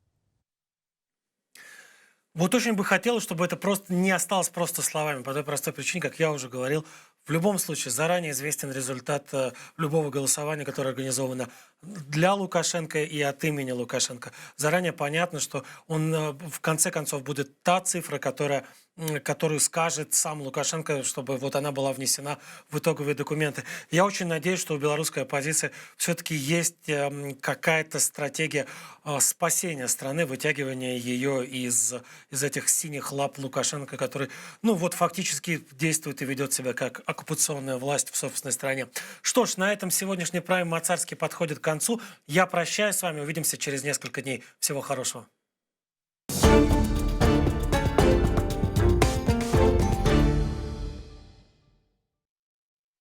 Вот очень бы хотелось, чтобы это просто не осталось просто словами, по той простой причине, как я уже говорил, в любом случае заранее известен результат любого голосования, которое организовано для Лукашенко и от имени Лукашенко. Заранее понятно, что он в конце концов будет та цифра, которую скажет сам Лукашенко, чтобы вот она была внесена в итоговые документы. Я очень надеюсь, что у белорусской оппозиции все-таки есть какая-то стратегия спасения страны, вытягивания ее из этих синих лап Лукашенко, который, ну вот фактически действует и ведет себя как оккупационная власть в собственной стране. Что ж, на этом сегодняшний прайм Моцарский подходит к концу. Я прощаюсь с вами, увидимся через несколько дней. Всего хорошего.